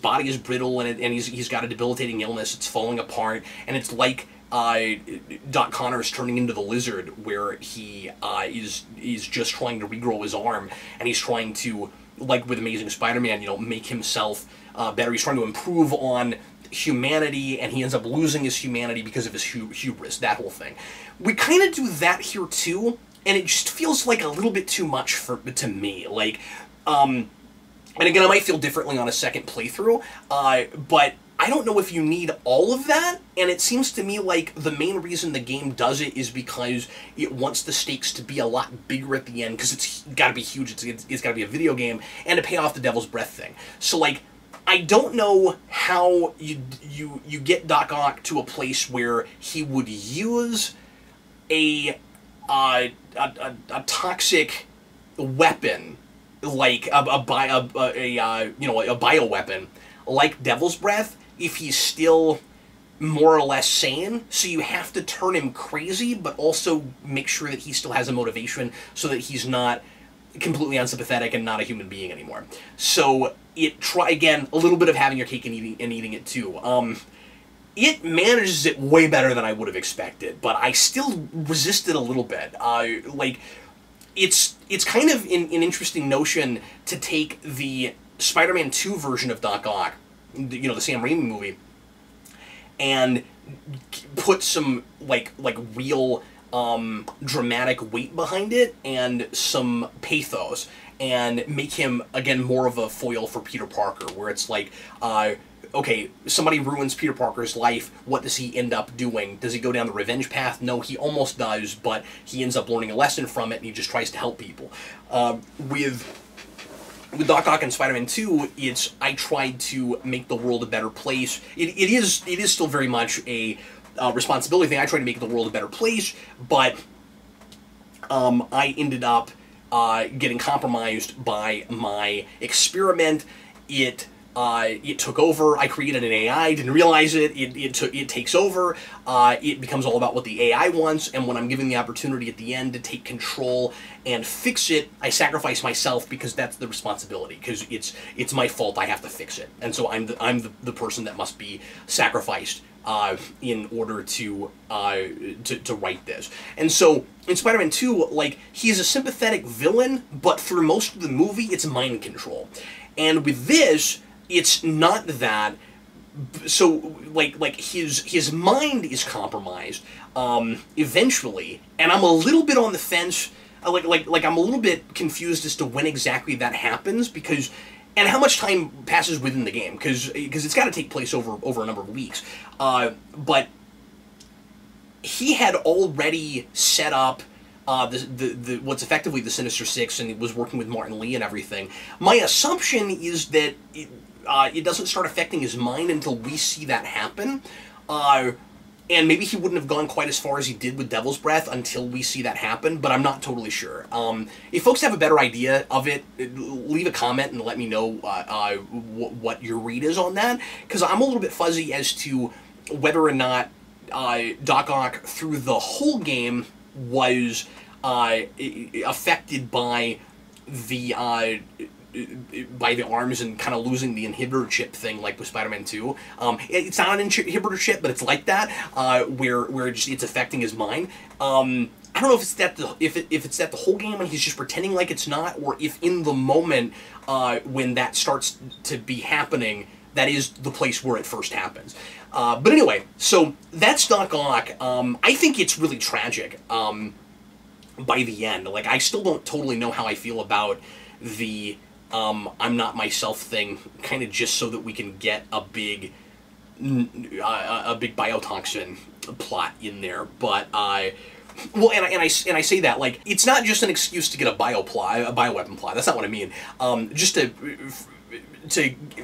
body is brittle and he's got a debilitating illness. It's falling apart, and it's like Doc Connors turning into the Lizard, where he is just trying to regrow his arm, and he's trying to, like with Amazing Spider-Man, you know, make himself better. He's trying to improve on humanity, and he ends up losing his humanity because of his hubris, that whole thing. We kind of do that here too, and it just feels like a little bit too much to me. Like, and again, I might feel differently on a second playthrough, but I don't know if you need all of that, and it seems to me like the main reason the game does it is because it wants the stakes to be a lot bigger at the end, because it's got to be huge, it's got to be a video game, and to pay off the Devil's Breath thing. So, like, I don't know how you get Doc Ock to a place where he would use a toxic weapon, like a bioweapon like Devil's Breath, if he's still more or less sane, so you have to turn him crazy, but also make sure that he still has a motivation so that he's not completely unsympathetic and not a human being anymore. So again, a little bit of having your cake and eating it too. It manages it way better than I would have expected, but I still resisted a little bit. Like, it's kind of an interesting notion to take the Spider-Man 2 version of Doc Ock, you know, the Sam Raimi movie, and put some like real dramatic weight behind it and some pathos, and make him again more of a foil for Peter Parker, where it's like, okay, somebody ruins Peter Parker's life, what does he end up doing? Does he go down the revenge path? No, he almost does, but he ends up learning a lesson from it, and he just tries to help people. With Doc Ock and Spider-Man 2, I tried to make the world a better place. It is still very much a responsibility thing. I tried to make the world a better place, but I ended up getting compromised by my experiment. It took over. I created an AI, didn't realize it. It takes over. It becomes all about what the AI wants, and when I'm given the opportunity at the end to take control and fix it, I sacrifice myself because that's the responsibility. Because it's my fault. I have to fix it, and so I'm the person that must be sacrificed in order to write this. And so in Spider-Man 2, like, he's a sympathetic villain, but through most of the movie, it's mind control. And with this, it's not that. So like his mind is compromised eventually, and I'm a little bit on the fence. Like I'm a little bit confused as to when exactly that happens, because and how much time passes within the game, because it's got to take place over a number of weeks. But he had already set up the what's effectively the Sinister Six, and he was working with Martin Lee and everything. My assumption is that it doesn't start affecting his mind until we see that happen. And maybe he wouldn't have gone quite as far as he did with Devil's Breath until we see that happen, but I'm not totally sure. If folks have a better idea of it, leave a comment and let me know what your read is on that, because I'm a little bit fuzzy as to whether or not Doc Ock through the whole game was affected by the arms and kind of losing the inhibitor chip thing, like with Spider-Man 2. It's not an inhibitor chip, but it's like that, where it's affecting his mind. I don't know if it's that the whole game and he's just pretending like it's not, or if in the moment when that starts to be happening, that is the place where it first happens. But anyway, so that's Doc Ock. I think it's really tragic by the end. Like, I still don't totally know how I feel about the I'm not myself thing, kind of just so that we can get a big biotoxin plot in there. But well, and I say that, like, it's not just an excuse to get a bioweapon plot. That's not what I mean. Just to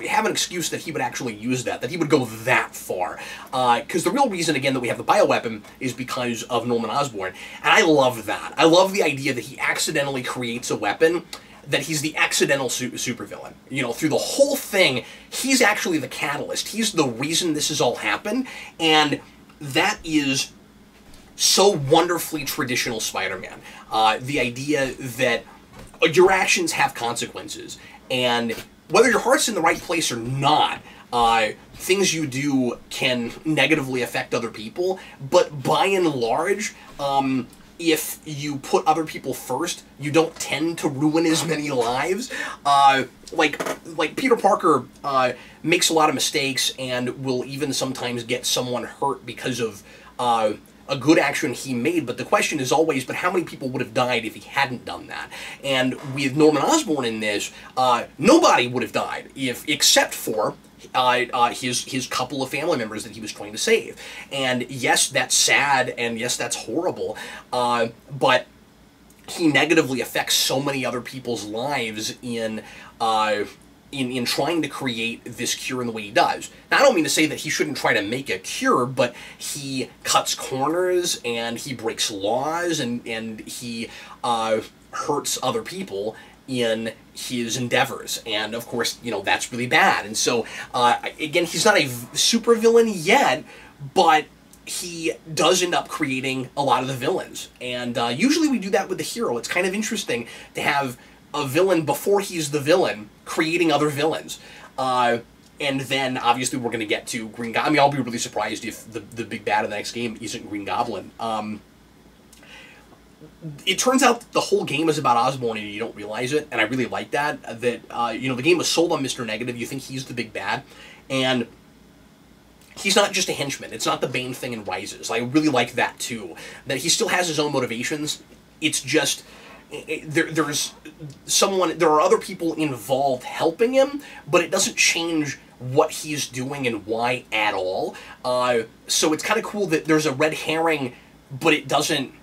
have an excuse that he would actually use that he would go that far. Because the real reason, again, that we have the bioweapon is because of Norman Osborn. And I love that. I love the idea that he accidentally creates a weapon, that he's the accidental supervillain. You know, through the whole thing, he's actually the catalyst. He's the reason this has all happened, and that is so wonderfully traditional Spider-Man. The idea that your actions have consequences, and whether your heart's in the right place or not, things you do can negatively affect other people, but by and large, if you put other people first, you don't tend to ruin as many lives. Like Peter Parker makes a lot of mistakes and will even sometimes get someone hurt because of a good action he made, but the question is always, but how many people would have died if he hadn't done that? And with Norman Osborn in this, nobody would have died, except for his couple of family members that he was trying to save. And yes, that's sad, and yes, that's horrible, but he negatively affects so many other people's lives in trying to create this cure in the way he does. Now, I don't mean to say that he shouldn't try to make a cure, but he cuts corners, and he breaks laws, and he hurts other people in his endeavors, and of course, you know, that's really bad. And so, again, he's not a supervillain yet, but he does end up creating a lot of the villains. And usually we do that with the hero. It's kind of interesting to have a villain before he's the villain creating other villains. And then, obviously, we're going to get to Green Goblin. I mean, I'll be really surprised if the big bad of the next game isn't Green Goblin. It turns out that the whole game is about Osborn and you don't realize it, and I really like that. That, you know, the game was sold on Mr. Negative. You think he's the big bad, and he's not just a henchman. It's not the Bane thing in Rises. I really like that, too. That he still has his own motivations. It's just... There's someone... There are other people involved helping him, but it doesn't change what he's doing and why at all. So it's kind of cool that there's a red herring, but it doesn't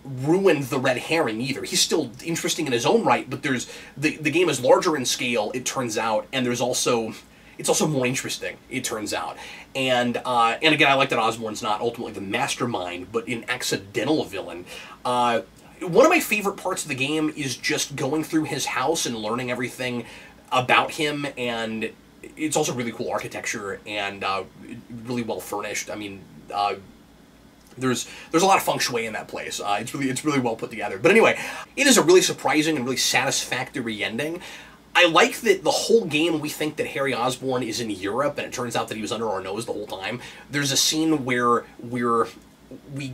ruin the red herring either. He's still interesting in his own right, but there's... The game is larger in scale, it turns out, and there's also... It's also more interesting, it turns out. And again, I like that Osborn's not ultimately the mastermind, but an accidental villain. One of my favorite parts of the game is just going through his house and learning everything about him, and it's also really cool architecture and really well furnished. I mean, there's a lot of feng shui in that place. It's really well put together. But anyway, it is a really surprising and really satisfactory ending. I like that the whole game we think that Harry Osborn is in Europe, and it turns out that he was under our nose the whole time. There's a scene where we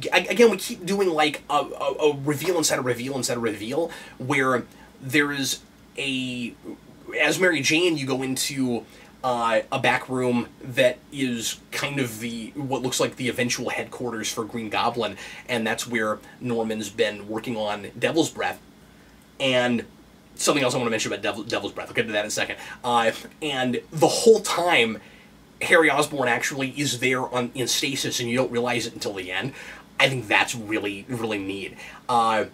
keep doing like a reveal inside a reveal inside a reveal, where there's as Mary Jane, you go into a back room that is kind of what looks like the eventual headquarters for Green Goblin, and that's where Norman's been working on Devil's Breath. And something else I want to mention about Devil's Breath. I'll get to that in a second. And the whole time, Harry Osborn actually is there in stasis, and you don't realize it until the end. I think that's really, really neat. And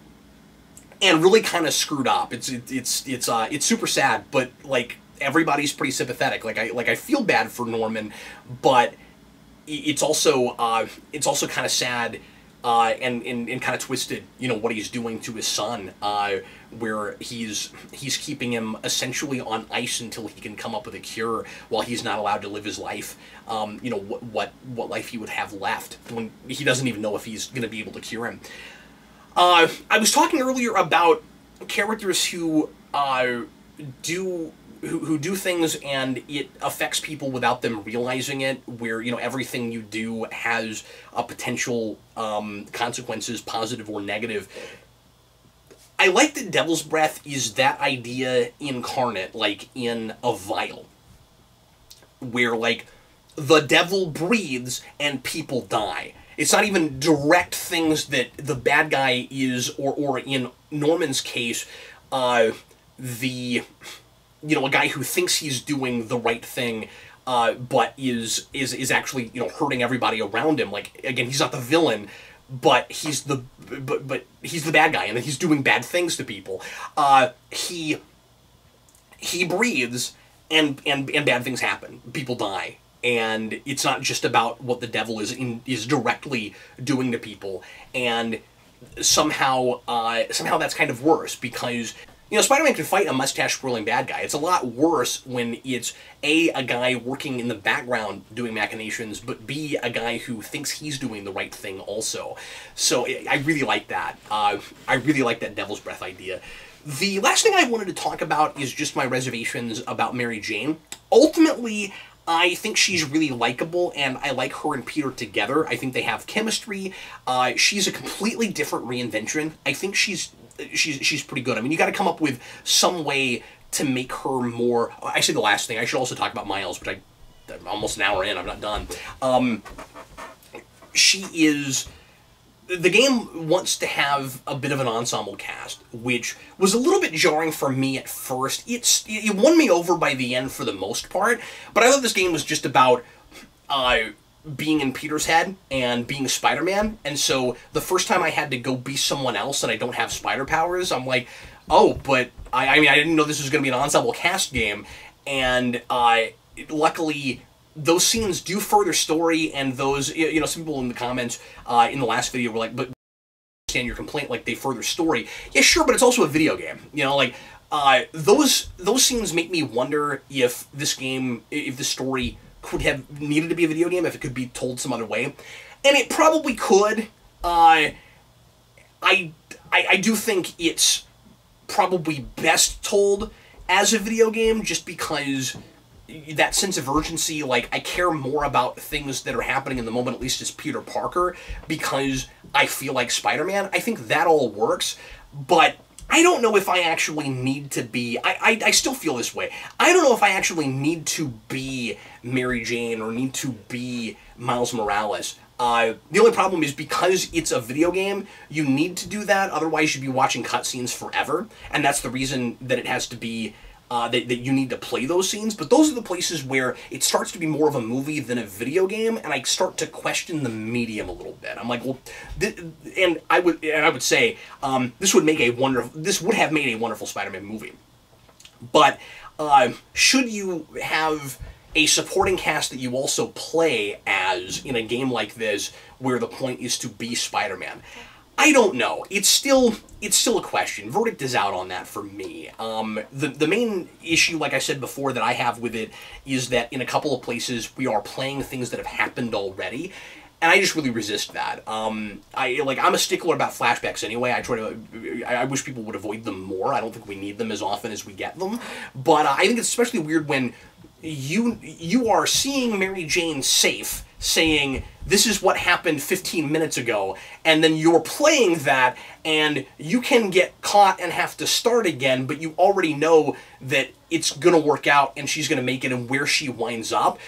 really kind of screwed up. It's super sad, but like everybody's pretty sympathetic. Like I feel bad for Norman, but it's also kind of sad. And kind of twisted, you know, what he's doing to his son, where he's keeping him essentially on ice until he can come up with a cure, while he's not allowed to live his life. You know, what life he would have left when he doesn't even know if he's going to be able to cure him. I was talking earlier about characters who do things and it affects people without them realizing it, where, you know, everything you do has potential consequences, positive or negative. I like that Devil's Breath is that idea incarnate, like in a vial, where, like, the devil breathes and people die. It's not even direct things that the bad guy is, or in Norman's case, you know, a guy who thinks he's doing the right thing, but is actually, you know, hurting everybody around him. Like, again, he's not the villain, but he's the bad guy, and he's doing bad things to people. He breathes, and bad things happen. People die, and it's not just about what the devil is directly doing to people. And somehow that's kind of worse, because, you know, Spider-Man can fight a mustache-twirling bad guy. It's a lot worse when it's A, a guy working in the background doing machinations, but B, a guy who thinks he's doing the right thing also. So I really like that. I really like that Devil's Breath idea. The last thing I wanted to talk about is just my reservations about Mary Jane. Ultimately, I think she's really likable, and I like her and Peter together. I think they have chemistry. She's a completely different reinvention. I think she's pretty good. I mean, you got to come up with some way to make her more... Actually, the last thing, I should also talk about Miles, but I'm almost an hour in, I'm not done. She is... The game wants to have a bit of an ensemble cast, which was a little bit jarring for me at first. It won me over by the end for the most part, but I thought this game was just about being in Peter's head and being Spider-Man, and so the first time I had to go be someone else and I don't have spider powers, I'm like, oh, but I mean, I didn't know this was going to be an ensemble cast game, and luckily those scenes do further story, and those, you know, some people in the comments in the last video were like, but understand your complaint, like, they further story. Yeah, sure, but it's also a video game, you know, like, those scenes make me wonder if this game, if the story could have needed to be a video game if it could be told some other way. And it probably could. I do think it's probably best told as a video game, just because that sense of urgency, like, I care more about things that are happening in the moment, at least as Peter Parker, because I feel like Spider-Man. I think that all works, but I don't know if I actually need to be... I still feel this way. I don't know if I actually need to be Mary Jane or need to be Miles Morales. The only problem is because it's a video game, you need to do that, otherwise you'd be watching cutscenes forever, and that's the reason that it has to be... that you need to play those scenes, but those are the places where it starts to be more of a movie than a video game, and I start to question the medium a little bit. I'm like, well, and I would say this would have made a wonderful Spider-Man movie, but should you have a supporting cast that you also play as in a game like this, where the point is to be Spider-Man? I don't know. It's still a question. Verdict is out on that for me. The main issue, like I said before, that I have with it is that in a couple of places we are playing things that have happened already, and I just really resist that. I'm a stickler about flashbacks anyway. I wish people would avoid them more. I don't think we need them as often as we get them. But I think it's especially weird when you are seeing Mary Jane safe, saying, this is what happened 15 minutes ago, and then you're playing that, and you can get caught and have to start again, but you already know that it's gonna work out, and she's gonna make it, and where she winds up.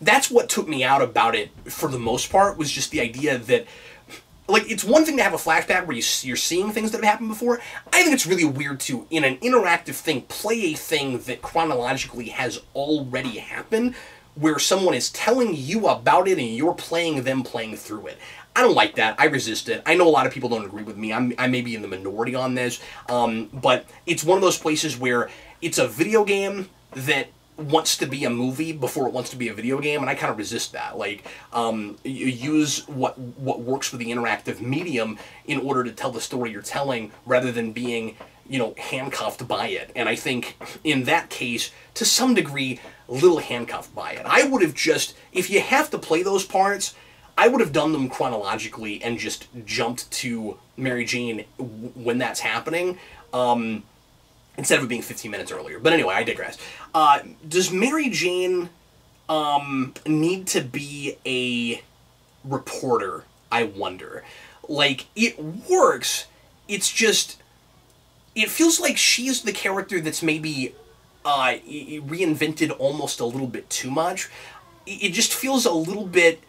That's what took me out about it, for the most part, was just the idea that, like, it's one thing to have a flashback where you're seeing things that have happened before. I think it's really weird to, in an interactive thing, play a thing that chronologically has already happened, where someone is telling you about it and you're playing them playing through it. I don't like that. I resist it. I know a lot of people don't agree with me. I may be in the minority on this, but it's one of those places where it's a video game that wants to be a movie before it wants to be a video game, and I kind of resist that. Like, you use what works for the interactive medium in order to tell the story you're telling, rather than being, handcuffed by it. And I think, in that case, to some degree, a little handcuffed by it. I would have just, if you have to play those parts, I would have done them chronologically and just jumped to Mary Jane when that's happening, instead of it being 15 minutes earlier. But anyway, I digress. Does Mary Jane need to be a reporter, I wonder? Like, it works, it's just, it feels like she's the character that's maybe reinvented almost a little bit too much. It just feels a little bit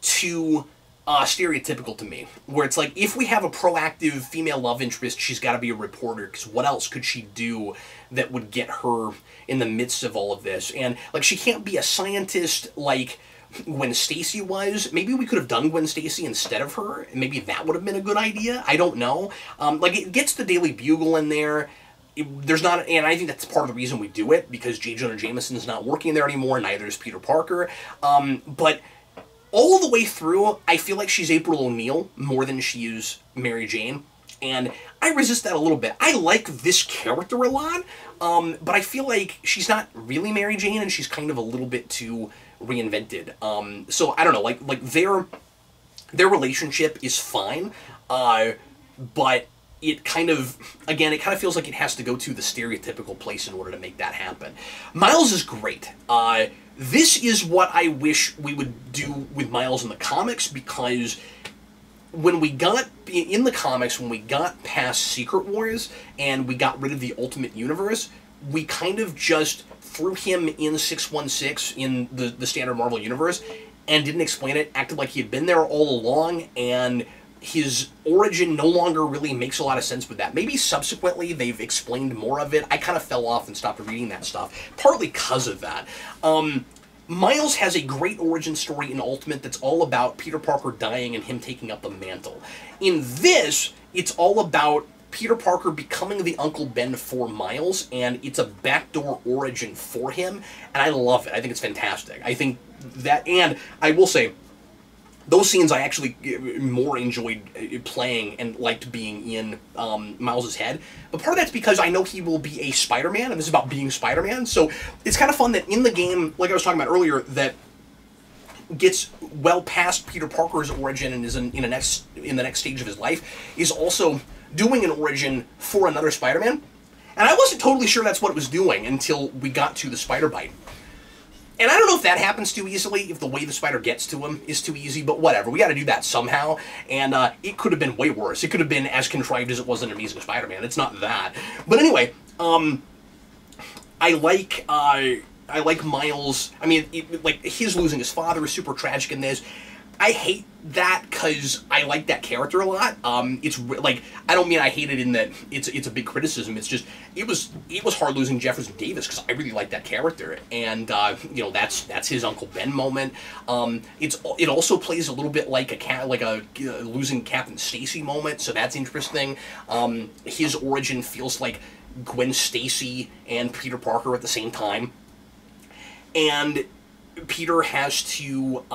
too stereotypical to me, where it's like, if we have a proactive female love interest, she's got to be a reporter, because what else could she do that would get her in the midst of all of this? And, like, she can't be a scientist like Gwen Stacy was. Maybe we could have done Gwen Stacy instead of her, and maybe that would have been a good idea. I don't know. Like, it gets the Daily Bugle in there. There's not, and I think that's part of the reason we do it, because J. Jonah Jameson's not working there anymore, neither is Peter Parker. But all the way through, I feel like she's April O'Neil more than she is Mary Jane, and I resist that a little bit. I like this character a lot, but I feel like she's not really Mary Jane, and she's kind of a little bit too reinvented. So I don't know, like their relationship is fine, but it kind of, again, it kind of feels like it has to go to the stereotypical place in order to make that happen. Miles is great. This is what I wish we would do with Miles in the comics, because when we got, in the comics, when we got past Secret Wars and we got rid of the Ultimate Universe, we kind of just threw him in 616 in the standard Marvel Universe and didn't explain it, acted like he had been there all along, and his origin no longer really makes a lot of sense with that. Maybe subsequently they've explained more of it. I kind of fell off and stopped reading that stuff, partly because of that. Miles has a great origin story in Ultimate that's all about Peter Parker dying and him taking up the mantle. In this, it's all about Peter Parker becoming the Uncle Ben for Miles, and it's a backdoor origin for him, and I love it. I think it's fantastic. I think that, and I will say, those scenes I actually more enjoyed playing and liked being in Miles' head. But part of that's because I know he will be a Spider-Man, and this is about being Spider-Man. So it's kind of fun that in the game, like I was talking about earlier, that gets well past Peter Parker's origin and is in the next stage of his life, is also doing an origin for another Spider-Man. And I wasn't totally sure that's what it was doing until we got to the spider bite. And I don't know if that happens too easily, if the way the spider gets to him is too easy, but whatever. We got to do that somehow, and it could have been way worse. It could have been as contrived as it was in Amazing Spider-Man. It's not that. But anyway, I like Miles. I mean, like, his losing his father is super tragic in this. I hate that because I like that character a lot. It's like, I don't mean I hate it in that it's a big criticism. It's just it was hard losing Jefferson Davis because I really like that character, and you know, that's his Uncle Ben moment. It also plays a little bit like a losing Captain Stacy moment, so that's interesting. His origin feels like Gwen Stacy and Peter Parker at the same time, and Peter has to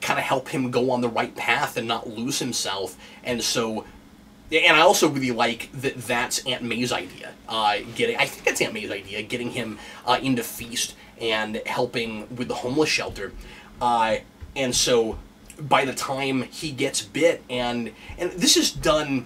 kind of help him go on the right path and not lose himself. And so, and I also really like that that's Aunt May's idea. I think that's Aunt May's idea, getting him into Feast and helping with the homeless shelter. And so by the time he gets bit, and this is done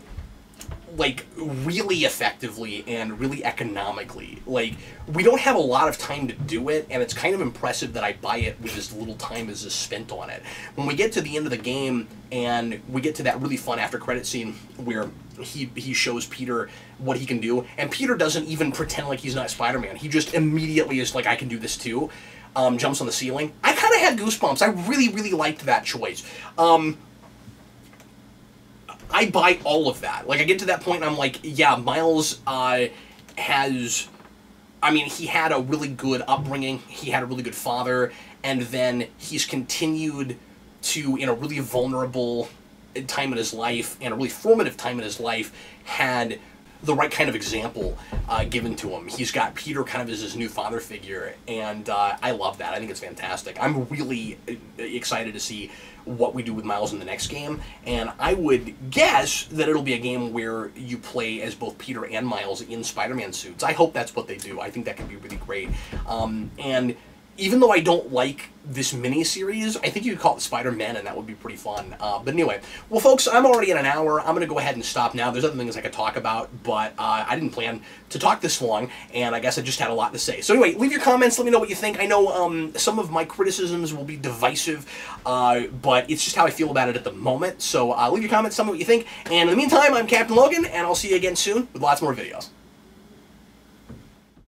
like really effectively and really economically. Like, we don't have a lot of time to do it, and it's kind of impressive that I buy it with as little time as is spent on it. When we get to the end of the game and we get to that really fun after credit scene where he shows Peter what he can do, and Peter doesn't even pretend like he's not Spider-Man. He just immediately is like, I can do this too. Jumps on the ceiling. I kind of had goosebumps. I really liked that choice. I buy all of that. Like, I get to that point and I'm like, yeah, Miles has... I mean, he had a really good upbringing, he had a really good father, and then he's continued to, in a really vulnerable time in his life, and a really formative time in his life, had the right kind of example given to him. He's got Peter kind of as his new father figure, and I love that. I think it's fantastic. I'm really excited to see what we do with Miles in the next game, and I would guess that it'll be a game where you play as both Peter and Miles in Spider-Man suits. I hope that's what they do. I think that could be really great. And even though I don't like this mini-series, I think you could call it Spider-Man, and that would be pretty fun. But anyway, well, folks, I'm already at an hour. I'm going to go ahead and stop now. There's other things I could talk about, but I didn't plan to talk this long, and I guess I just had a lot to say. So anyway, leave your comments. Let me know what you think. I know some of my criticisms will be divisive, but it's just how I feel about it at the moment. So leave your comments, tell me what you think. And in the meantime, I'm Captain Logan, and I'll see you again soon with lots more videos.